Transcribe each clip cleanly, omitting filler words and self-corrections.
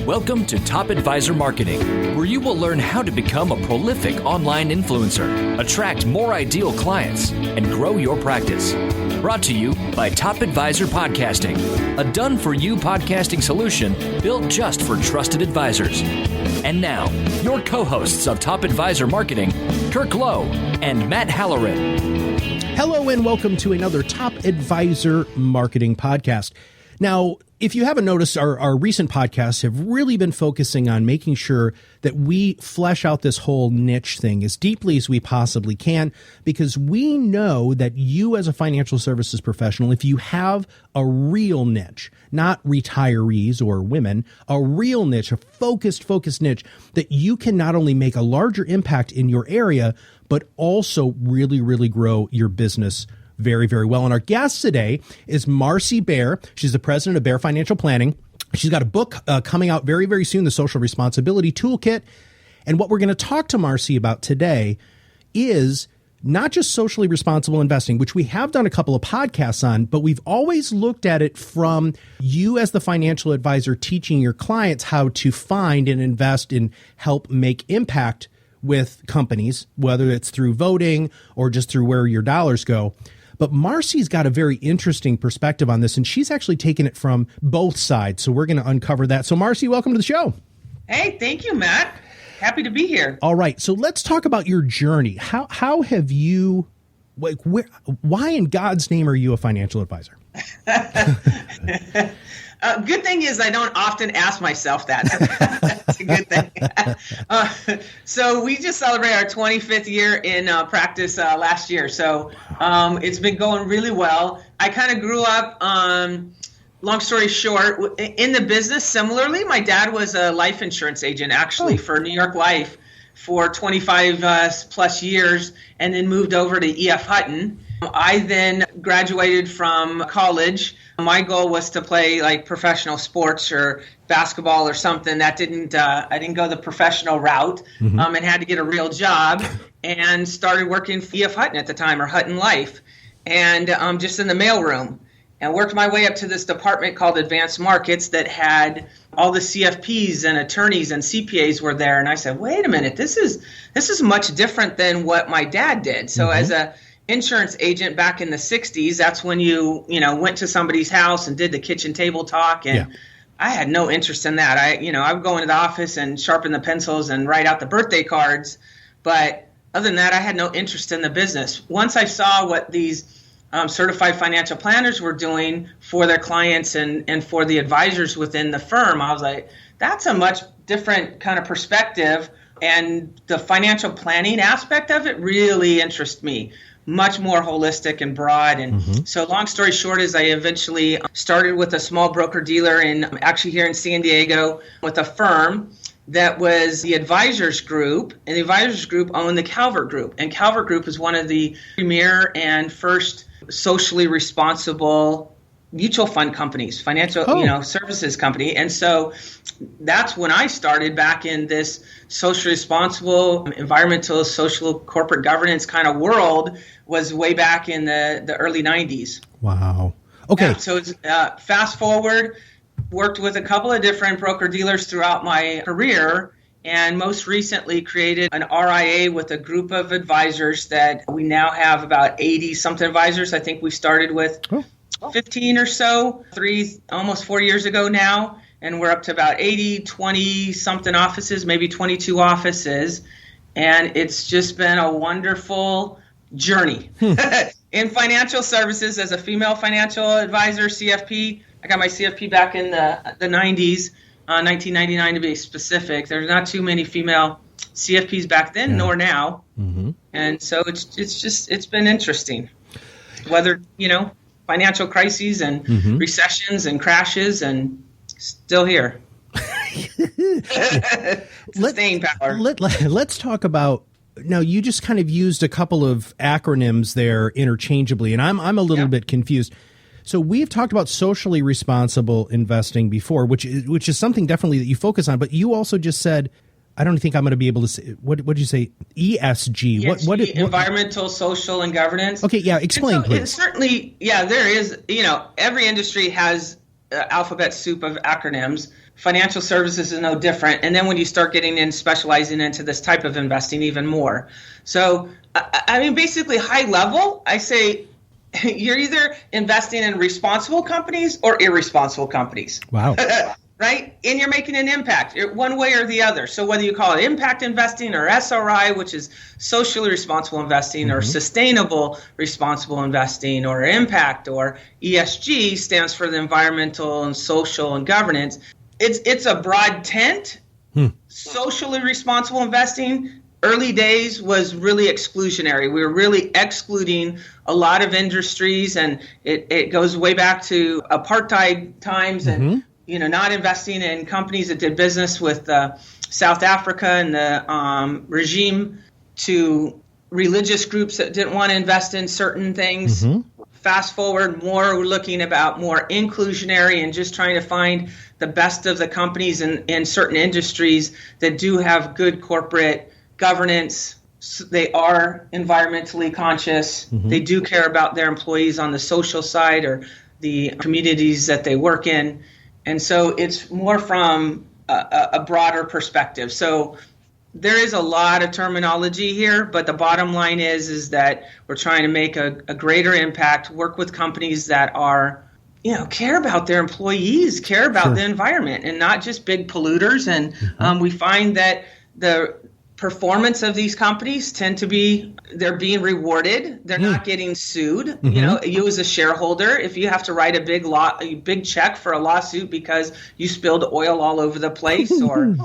Welcome to Top Advisor Marketing, where you will learn how to become a prolific online influencer, attract more ideal clients, and grow your practice. Brought to you by Top Advisor Podcasting, a done-for-you podcasting solution built just for trusted advisors. And now, your co-hosts of Top Advisor Marketing, Kirk Lowe and Matt Halloran. Hello and welcome to another Top Advisor Marketing podcast. Now, if you haven't noticed, our recent podcasts have really been focusing on making sure that we flesh out this whole niche thing as deeply as we possibly can, because we know that you as a financial services professional, if you have a real niche, not retirees or women, a real niche, a focused niche, that you can not only make a larger impact in your area, but also really grow your business very well. And our guest today is Marci Bair. She's the president of Bair Financial Planning. She's got a book coming out very soon, The Social Responsibility Toolkit. And what we're going to talk to Marci about today is not just socially responsible investing, which we have done a couple of podcasts on, but we've always looked at it from you as the financial advisor teaching your clients how to find and invest and help make impact with companies, whether it's through voting or just through where your dollars go. But Marci's got a very interesting perspective on this, and she's actually taken it from both sides. So we're going to uncover that. So Marci, welcome to the show. Hey, thank you, Matt. Happy to be here. All right. So let's talk about your journey. How have you, why in God's name are you a financial advisor? Good thing is I don't often ask myself that. That's a good thing. So we just celebrated our 25th year in practice last year. So it's been going really well. I kind of grew up, long story short, in the business. Similarly, my dad was a life insurance agent actually for New York Life for 25 plus years, and then moved over to EF Hutton. I then graduated from college. My goal was to play like professional sports or basketball or something. That didn't. I didn't go the professional route, and had to get a real job. And started working for EF Hutton at the time, or Hutton Life, and just in the mailroom. And worked my way up to this department called Advanced Markets that had all the CFPs and attorneys and CPAs were there. And I said, wait a minute, this is much different than what my dad did. So as a insurance agent back in the 60s, that's when you went to somebody's house and did the kitchen table talk. And I had no interest in that. I would go into the office and sharpen the pencils and write out the birthday cards. But other than that, I had no interest in the business. Once I saw what these certified financial planners were doing for their clients and for the advisors within the firm, I was like, that's a much different kind of perspective. And the financial planning aspect of it really interests me. Much more holistic and broad. And so long story short is I eventually started with a small broker dealer actually here in San Diego with a firm that was the Advisors Group. And the Advisors Group owned the Calvert Group. And Calvert Group is one of the premier and first socially responsible mutual fund companies, financial services company. And so that's when I started back in this socially responsible, environmental, social, corporate governance kind of world, was way back in the early 90s. Wow. Okay. Yeah, so it's, fast forward, worked with a couple of different broker dealers throughout my career, and most recently created an RIA with a group of advisors that we now have about 80-something advisors. I think we started with 15 or so, almost 4 years ago now, and we're up to about 80, 20-something offices, maybe 22 offices, and it's just been a wonderful journey in financial services as a female financial advisor, CFP. I got my CFP back in the 90s, 1999 to be specific. There's not too many female CFPs back then, nor now, and so it's been interesting. Whether financial crises and recessions and crashes, and still here. Staying power. Let's talk about. Now, you just kind of used a couple of acronyms there interchangeably, and I'm a little bit confused. So we've talked about socially responsible investing before, which is something definitely that you focus on. But you also just said, I don't think I'm going to be able to say, what did you say? ESG. ESG, what environmental, social, and governance. Okay, yeah, explain, please. Certainly, there is, every industry has alphabet soup of acronyms. Financial services is no different. And then when you start getting in, specializing into this type of investing even more. So, I mean, basically high level, I say you're either investing in responsible companies or irresponsible companies. Wow. Right? And you're making an impact one way or the other. So whether you call it impact investing or SRI, which is socially responsible investing, or sustainable responsible investing, or impact, or ESG stands for the environmental and social and governance. It's a broad tent. Socially responsible investing, early days was really exclusionary. We were really excluding a lot of industries, and it goes way back to apartheid times and not investing in companies that did business with South Africa and the regime, to religious groups that didn't want to invest in certain things. Fast forward, we're looking about more inclusionary and just trying to find the best of the companies in certain industries that do have good corporate governance. They are environmentally conscious. They do care about their employees on the social side or the communities that they work in. And so it's more from a broader perspective. So there is a lot of terminology here, but the bottom line is that we're trying to make a greater impact, work with companies that are, care about their employees, care about the environment, and not just big polluters. And we find that the performance of these companies tend to be, they're being rewarded. They're not getting sued. You as a shareholder, if you have to write a big check for a lawsuit because you spilled oil all over the place, or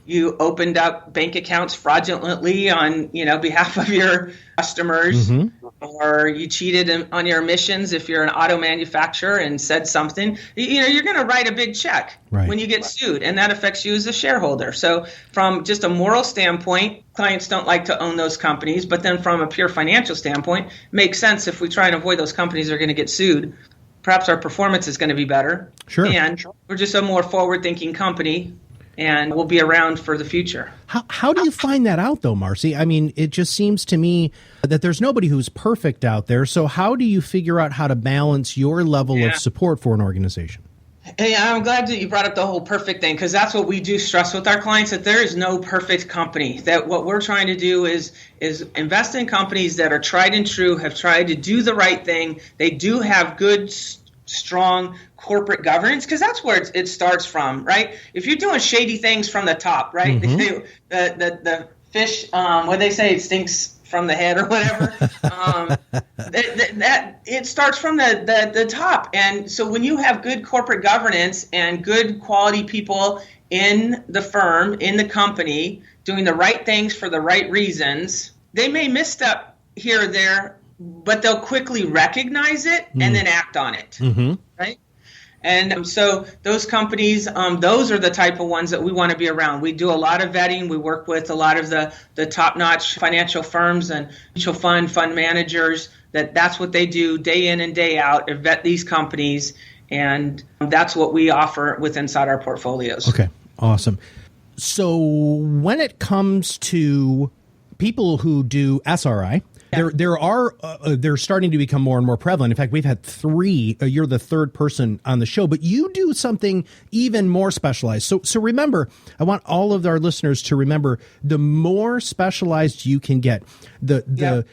you opened up bank accounts fraudulently on, behalf of your customers, or you cheated on your emissions if you're an auto manufacturer and said something, you're going to write a big check when you get sued, and that affects you as a shareholder. So from just a moral standpoint, clients don't like to own those companies, but then from a pure financial standpoint, it makes sense. If we try and avoid those companies that are going to get sued, perhaps our performance is going to be better. And we're just a more forward-thinking company, and we'll be around for the future. How do you find that out, though, Marci? I mean, it just seems to me that there's nobody who's perfect out there. So how do you figure out how to balance your level of support for an organization? Hey, I'm glad that you brought up the whole perfect thing, because that's what we do stress with our clients, that there is no perfect company. That what we're trying to do is invest in companies that are tried and true, have tried to do the right thing. They do have good, strong corporate governance, because that's where it starts from, right? If you're doing shady things from the top, right? The fish, what they say, it stinks from the head or whatever. That it starts from the top. And so when you have good corporate governance and good quality people in the firm, in the company, doing the right things for the right reasons, they may misstep here or there, but they'll quickly recognize it and then act on it, right? And so those companies, those are the type of ones that we want to be around. We do a lot of vetting. We work with a lot of the top-notch financial firms and mutual fund managers. That's what they do day in and day out, vet these companies, and that's what we offer inside our portfolios. Okay, awesome. So when it comes to people who do SRI, they're starting to become more and more prevalent. In fact, we've had 3. You're the third person on the show, but you do something even more specialized. So remember, I want all of our listeners to remember, the more specialized you can get, the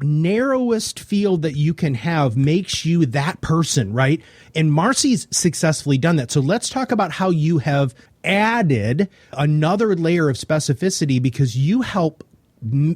narrowest field that you can have makes you that person, right? And Marci's successfully done that. So let's talk about how you have added another layer of specificity, because you help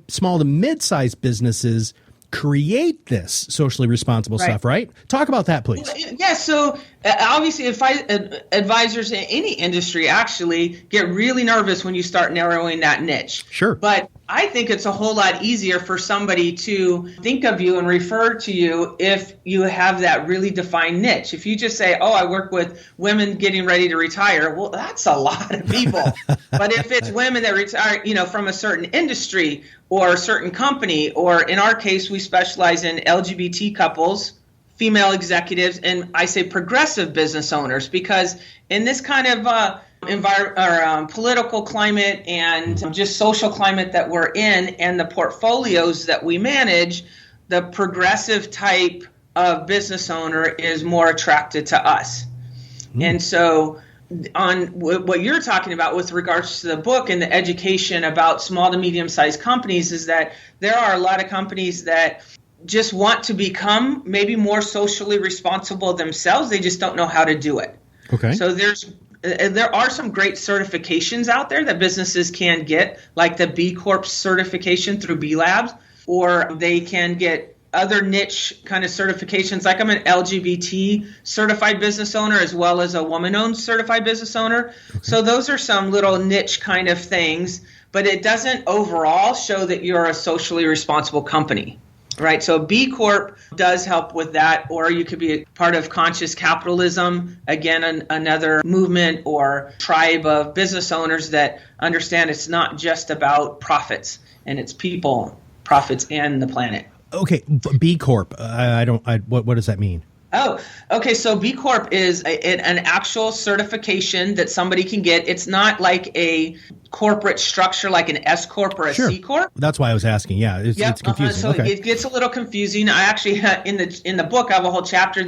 small to mid-sized businesses create this socially responsible stuff, right? Talk about that, please. Yeah, so obviously advisors in any industry actually get really nervous when you start narrowing that niche. Sure. But I think it's a whole lot easier for somebody to think of you and refer to you if you have that really defined niche. If you just say, oh, I work with women getting ready to retire, well, that's a lot of people. But if it's women that retire, from a certain industry or a certain company, or in our case, we specialize in LGBT couples, female executives, and I say progressive business owners, because in this kind of political climate and just social climate that we're in, and the portfolios that we manage, the progressive type of business owner is more attracted to us. And so on what you're talking about with regards to the book and the education about small to medium-sized companies is that there are a lot of companies that just want to become maybe more socially responsible themselves. They just don't know how to do it. Okay. So there are some great certifications out there that businesses can get, like the B Corp certification through B Labs, or they can get other niche kind of certifications. Like I'm an LGBT certified business owner as well as a woman-owned certified business owner. Okay. So those are some little niche kind of things, but it doesn't overall show that you're a socially responsible company. Right. So B Corp does help with that, or you could be a part of conscious capitalism, again, another movement or tribe of business owners that understand it's not just about profits, and it's people, profits, and the planet. Okay. B Corp. What does that mean? Oh, okay. So B Corp is an actual certification that somebody can get. It's not like a corporate structure like an S Corp or a C Corp. That's why I was asking. Yeah, it's confusing. So it gets a little confusing. I actually in the book I have a whole chapter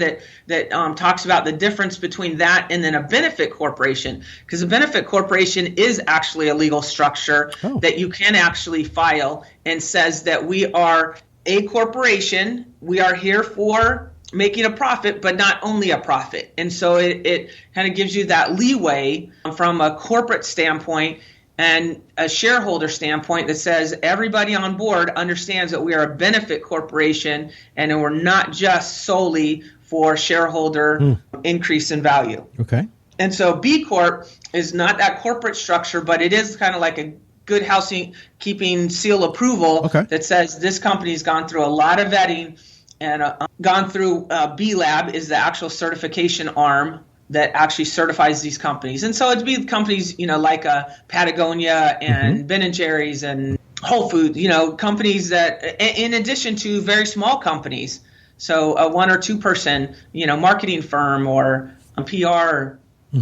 that talks about the difference between that and then a benefit corporation, because a benefit corporation is actually a legal structure that you can actually file and says that we are a corporation. We are here for making a profit, but not only a profit. And so it kind of gives you that leeway from a corporate standpoint and a shareholder standpoint that says everybody on board understands that we are a benefit corporation and we're not just solely for shareholder increase in value. Okay. And so B Corp is not that corporate structure, but it is kind of like a good housekeeping seal approval that says this company's gone through a lot of vetting and gone through B Lab is the actual certification arm that actually certifies these companies. And so it'd be companies, like Patagonia and Ben & Jerry's and Whole Foods, companies that, in addition to very small companies, so a 1 or 2 person, marketing firm or a PR,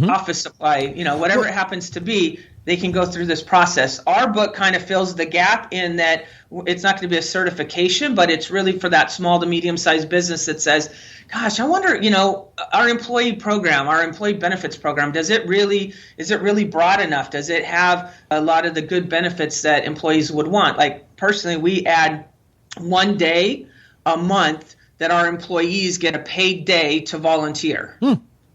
office supply, whatever it happens to be, they can go through this process. Our book kind of fills the gap in that it's not going to be a certification, but it's really for that small to medium-sized business that says, gosh, I wonder, our employee program, our employee benefits program, is it really broad enough? Does it have a lot of the good benefits that employees would want? Like personally, we add 1 day a month that our employees get a paid day to volunteer.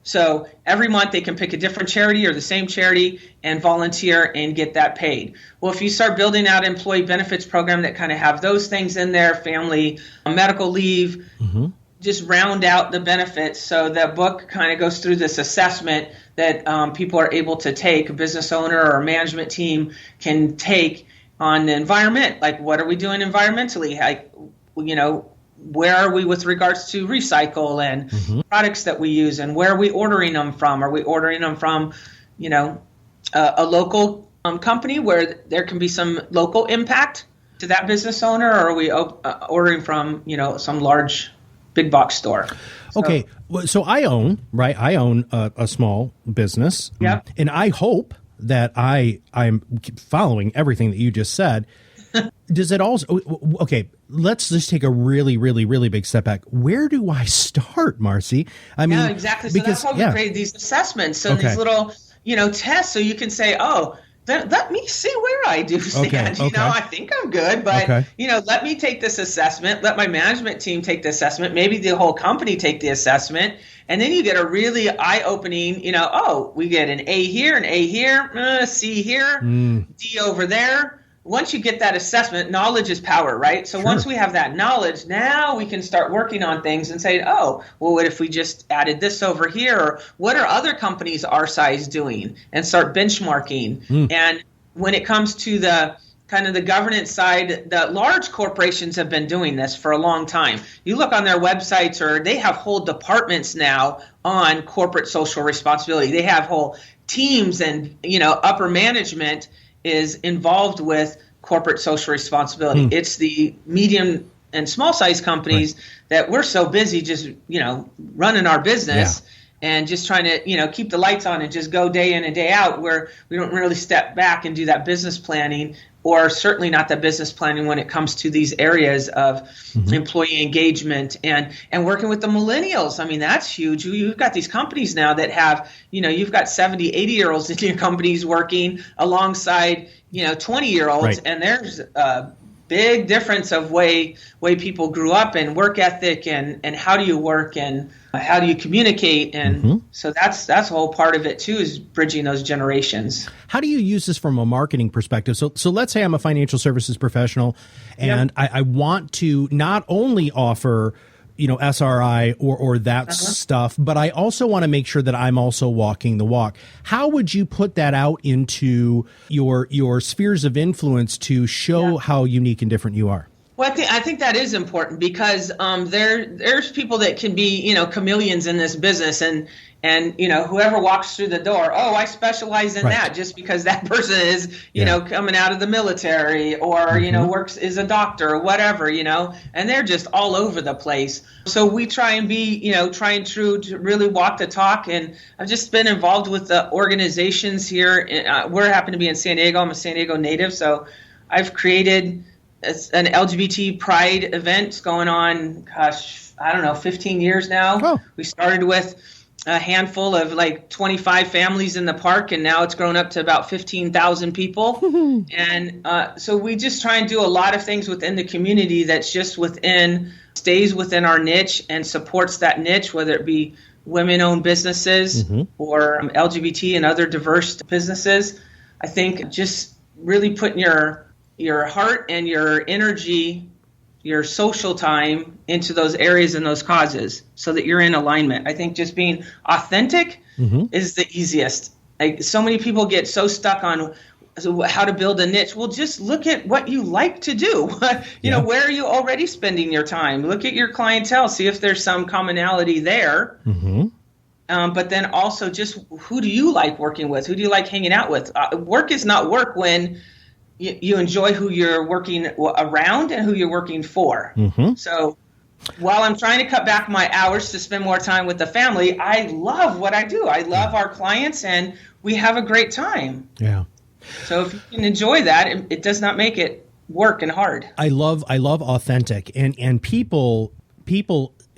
So every month they can pick a different charity or the same charity and volunteer and get that paid. Well, if you start building out an employee benefits program that kind of have those things in there, family, medical leave, just round out the benefits. So the book kind of goes through this assessment that people are able to take, a business owner or a management team can take on the environment. Like, what are we doing environmentally? Like, where are we with regards to recycle and products that we use, and where are we ordering them from? Are we ordering them from, a local company where there can be some local impact to that business owner, or are we ordering from, some large big box store? Okay. So I own a small business. Yep. And I hope that I'm following everything that you just said. Does it also, okay, let's just take a really, really, really big step back. Where do I start, Marci? I mean, yeah, exactly. So that's why we created these assessments. So these little, tests, so you can say, let me see where I do stand. I think I'm good, but, let me take this assessment. Let my management team take the assessment. Maybe the whole company take the assessment. And then you get a really eye-opening, we get an A here, an A here, C here, D over there. Once you get that assessment, knowledge is power, right? So once we have that knowledge, now we can start working on things and say, what if we just added this over here? Or what are other companies our size doing? And start benchmarking. And when it comes to the kind of the governance side, the large corporations have been doing this for a long time. You look on their websites, or they have whole departments now on corporate social responsibility. They have whole teams and, upper management is involved with corporate social responsibility. It's the medium and small size companies that we're so busy just, running our business and just trying to, keep the lights on and just go day in and day out, where we don't really step back and do that business planning or certainly not the business planning when it comes to these areas of employee engagement and working with the millennials. I mean, that's huge. You've got these companies now that have, you've got 70, 80-year-olds in your companies working alongside, 20-year-olds. Right. And there's a big difference of way people grew up and work ethic and how do you work and how do you communicate. And so that's a whole part of it too, is bridging those generations. How do you use this from a marketing perspective? So let's say I'm a financial services professional and I want to not only offer, SRI or that stuff, but I also want to make sure that I'm also walking the walk. How would you put that out into your spheres of influence to show how unique and different you are? Well, I think that is important because there's people that can be, chameleons in this business and whoever walks through the door, oh, I specialize in that just because that person is, coming out of the military or, is a doctor or whatever, and they're just all over the place. So we try and be, trying true to really walk the talk. And I've just been involved with the organizations here. We're happen to be in San Diego. I'm a San Diego native. So I've created an LGBT pride event going on, 15 years now. Oh. We started with a handful of 25 families in the park, and now it's grown up to about 15,000 people. And so we just try and do a lot of things within the community that's just stays within our niche and supports that niche, whether it be women-owned businesses or LGBT and other diverse businesses. I think just really putting your heart and your energy, your social time into those areas and those causes so that you're in alignment. I think just being authentic is the easiest. So many people get so stuck on how to build a niche. Well, just look at what you like to do. Where are you already spending your time? Look at your clientele, see if there's some commonality there. But then also just who do you like working with? Who do you like hanging out with? Work is not work when you enjoy who you're working around and who you're working for. So while I'm trying to cut back my hours to spend more time with the family, I love what I do. I love our clients and we have a great time. Yeah. So if you can enjoy that, it does not make it work and hard. I love authentic and people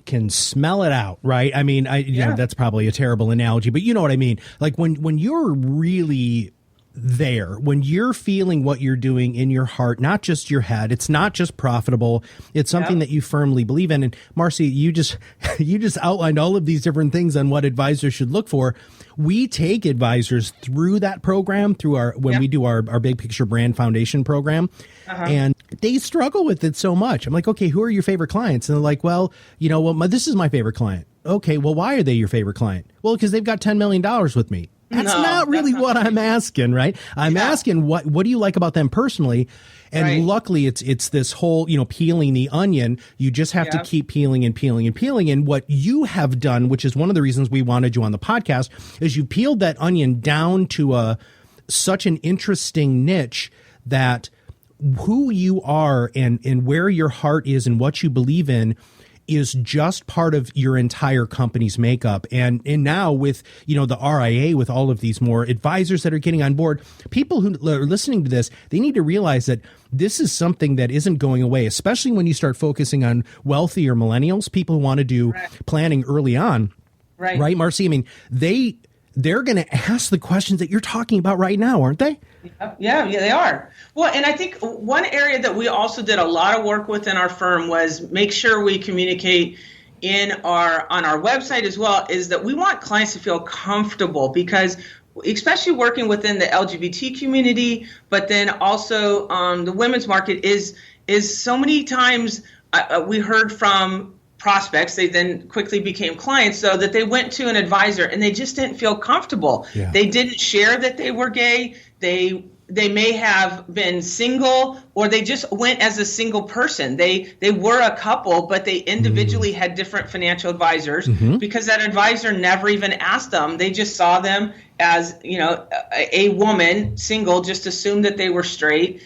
can smell it out, right? I mean, that's probably a terrible analogy, but you know what I mean? Like when you're really there, when you're feeling what you're doing in your heart, not just your head, it's not just profitable, it's something that you firmly believe in. And Marci, you just outlined all of these different things on what advisors should look for. We take advisors through that program, through when we do our Big Picture Brand Foundation program, and they struggle with it so much. I'm like, okay, who are your favorite clients? And they're like, well, this is my favorite client. Okay, well, why are they your favorite client? Well, because they've got $10 million with me. That's not really what I'm asking, right? I'm asking what do you like about them personally? And luckily it's this whole, peeling the onion. You just have to keep peeling and peeling and peeling. And what you have done, which is one of the reasons we wanted you on the podcast, is you peeled that onion down to such an interesting niche that who you are and where your heart is and what you believe in is just part of your entire company's makeup. And now with, the RIA, with all of these more advisors that are getting on board, people who are listening to this, they need to realize that this is something that isn't going away, especially when you start focusing on wealthier millennials, people who want to do planning early on. Right, Marci? I mean, they're going to ask the questions that you're talking about right now, aren't they? Yeah, they are. Well, and I think one area that we also did a lot of work with in our firm was make sure we communicate on our website as well, is that we want clients to feel comfortable, because especially working within the LGBT community, but then also the women's market is so many times we heard from prospects, they then quickly became clients, so that they went to an advisor and they just didn't feel comfortable. Yeah. They didn't share that they were gay. They may have been single, or they just went as a single person. They were a couple, but they individually had different financial advisors because that advisor never even asked them. They just saw them as, a woman, single, just assumed that they were straight.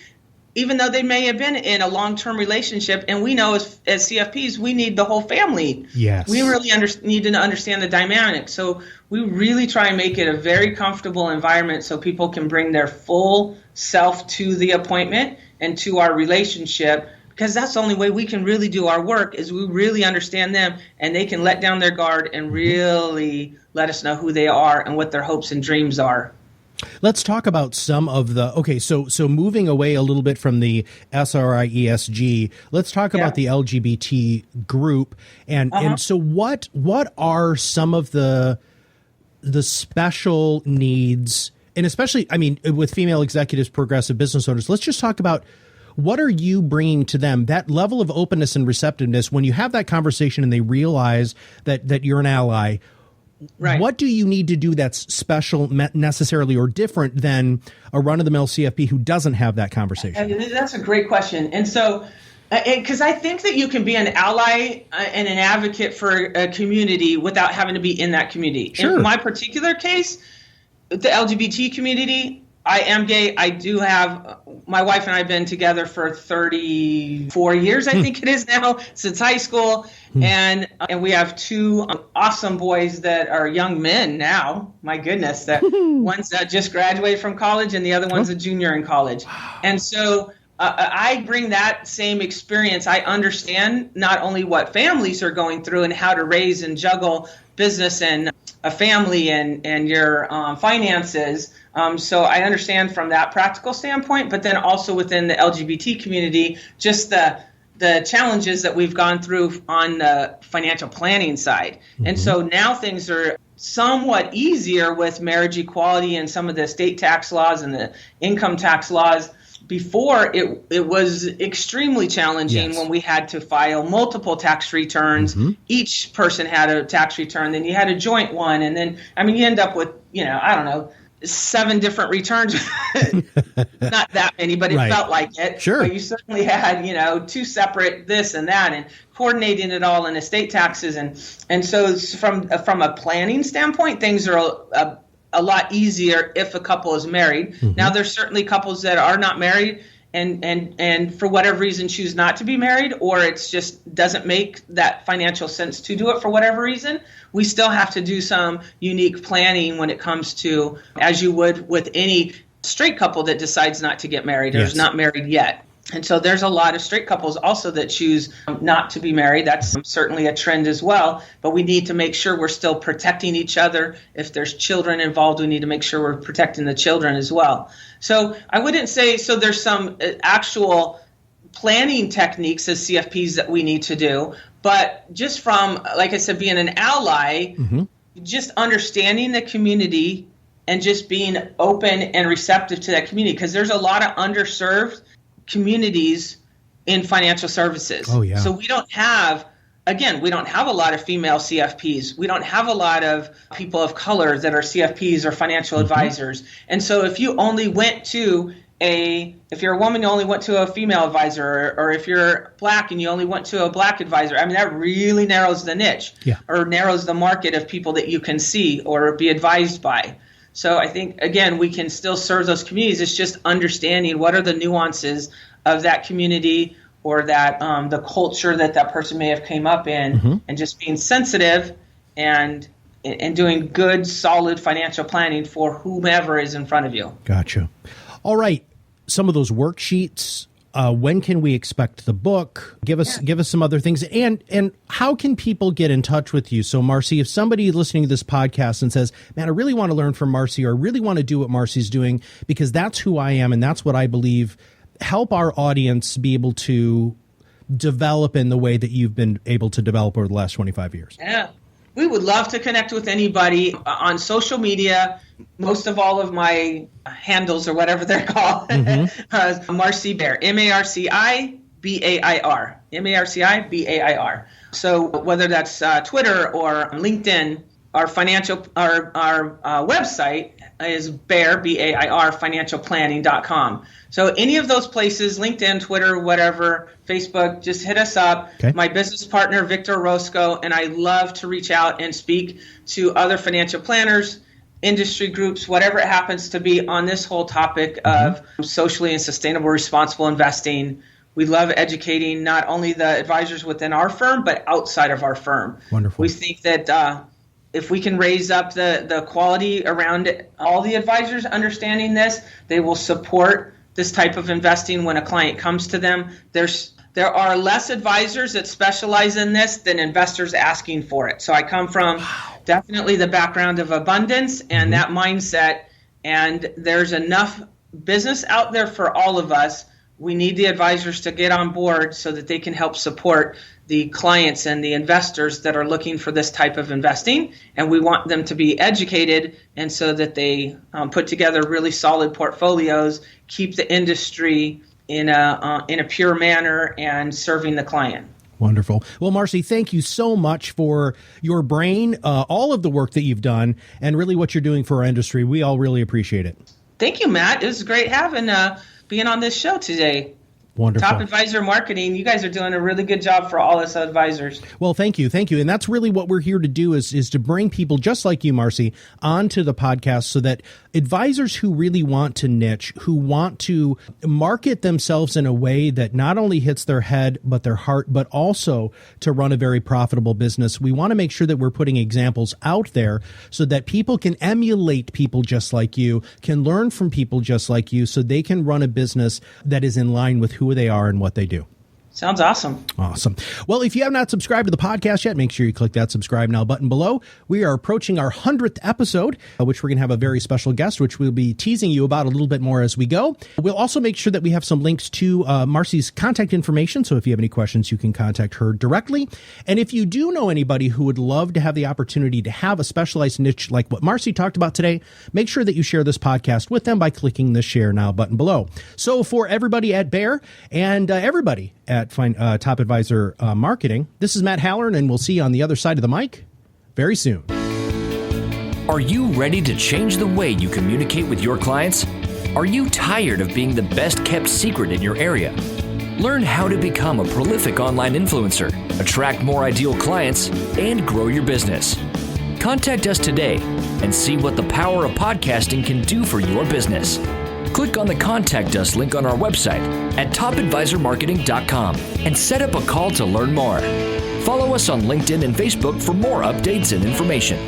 even though they may have been in a long-term relationship. And we know as CFPs, we need the whole family. Yes. We really need to understand the dynamic. So we really try and make it a very comfortable environment so people can bring their full self to the appointment and to our relationship, because that's the only way we can really do our work, is we really understand them and they can let down their guard and really let us know who they are and what their hopes and dreams are. Let's talk about some of the, so moving away a little bit from the SRIESG, let's talk about the LGBT group. And so what are some of the special needs, and especially, I mean, with female executives, progressive business owners, let's just talk about what are you bringing to them, that level of openness and receptiveness when you have that conversation and they realize that you're an ally. Right. What do you need to do that's special necessarily or different than a run-of-the-mill CFP who doesn't have that conversation? That's a great question. And so, because I think that you can be an ally and an advocate for a community without having to be in that community. Sure. In my particular case, the LGBT community, I am gay. I do have, my wife and I have been together for 34 years, I think it is now, since high school. And we have two awesome boys that are young men now. My goodness, that one's just graduated from college and the other one's a junior in college. And so I bring that same experience. I understand not only what families are going through and how to raise and juggle business and a family and your finances. So I understand from that practical standpoint, but then also within the LGBT community, just the challenges that we've gone through on the financial planning side. And so now things are somewhat easier with marriage equality and some of the state tax laws and the income tax laws. Before, it was extremely challenging when we had to file multiple tax returns. Each person had a tax return, then you had a joint one, and then, I mean, you end up with, 7 different returns. Not that many, but it felt like it. Sure. But you certainly had, 2 separate this and that, and coordinating it all in estate taxes. And so from a planning standpoint, things are a lot easier if a couple is married. Now, there's certainly couples that are not married and for whatever reason choose not to be married, or it's just doesn't make that financial sense to do it for whatever reason. We still have to do some unique planning when it comes to, as you would with any straight couple that decides not to get married or is not married yet. And so there's a lot of straight couples also that choose not to be married. That's certainly a trend as well. But we need to make sure we're still protecting each other. If there's children involved, we need to make sure we're protecting the children as well. So I wouldn't say, so there's some actual planning techniques as CFPs that we need to do. But just from, like I said, being an ally, just understanding the community and just being open and receptive to that community, because there's a lot of underserved communities in financial services. So we don't have a lot of female CFPs. We don't have a lot of people of color that are CFPs or financial advisors. And so if you only went to if you're a woman, you only went to a female advisor, or if you're black and you only went to a black advisor, I mean, that really narrows the niche or narrows the market of people that you can see or be advised by. So I think, again, we can still serve those communities. It's just understanding what are the nuances of that community or that the culture that person may have came up in, and just being sensitive and doing good, solid financial planning for whomever is in front of you. Gotcha. All right. Some of those worksheets. When can we expect the book? Give us some other things. And how can people get in touch with you? So, Marci, if somebody listening to this podcast and says, man, I really want to learn from Marci, or I really want to do what Marci's doing because that's who I am and that's what I believe, help our audience be able to develop in the way that you've been able to develop over the last 25 years. Yeah. We would love to connect with anybody on social media. Most of all of my handles or whatever they're called, Marci Bair, Marci Bair, Marci Bair. So whether that's Twitter or LinkedIn, our website is Bair, Bair, financialplanning.com. So any of those places, LinkedIn, Twitter, whatever, Facebook, just hit us up. Okay. My business partner, Victor Roscoe, and I love to reach out and speak to other financial planners industry groups, whatever it happens to be, on this whole topic of socially and sustainable responsible investing. We love educating not only the advisors within our firm, but outside of our firm. Wonderful. We think that if we can raise up the quality around all the advisors understanding this, they will support this type of investing when a client comes to them. There are less advisors that specialize in this than investors asking for it. So I come from definitely the background of abundance and that mindset, and there's enough business out there for all of us. We need the advisors to get on board so that they can help support the clients and the investors that are looking for this type of investing. And we want them to be educated, and so that they put together really solid portfolios, keep the industry in a pure manner, and serving the client. Wonderful. Well, Marci, thank you so much for your brain, all of the work that you've done, and really what you're doing for our industry. We all really appreciate it. Thank you, Matt. It was great being on this show today. Wonderful. Top Advisor Marketing, you guys are doing a really good job for all us advisors. Well, thank you. Thank you. And that's really what we're here to do is to bring people just like you, Marci, onto the podcast so that advisors who really want to niche, who want to market themselves in a way that not only hits their head, but their heart, but also to run a very profitable business. We want to make sure that we're putting examples out there so that people can emulate people just like you, can learn from people just like you, so they can run a business that is in line with who they are and what they do. Sounds awesome. Awesome. Well, if you have not subscribed to the podcast yet, make sure you click that subscribe now button below. We are approaching our 100th episode, which we're going to have a very special guest, which we'll be teasing you about a little bit more as we go. We'll also make sure that we have some links to Marci's contact information. So if you have any questions, you can contact her directly. And if you do know anybody who would love to have the opportunity to have a specialized niche like what Marci talked about today, make sure that you share this podcast with them by clicking the share now button below. So for everybody at Bair and everybody at Top Advisor Marketing, this is Matt Halloran, and we'll see you on the other side of the mic very soon. Are you ready to change the way you communicate with your clients? Are you tired of being the best kept secret in your area? Learn how to become a prolific online influencer, attract more ideal clients, and grow your business. Contact us today and see what the power of podcasting can do for your business. Click on the Contact Us link on our website at topadvisormarketing.com and set up a call to learn more. Follow us on LinkedIn and Facebook for more updates and information.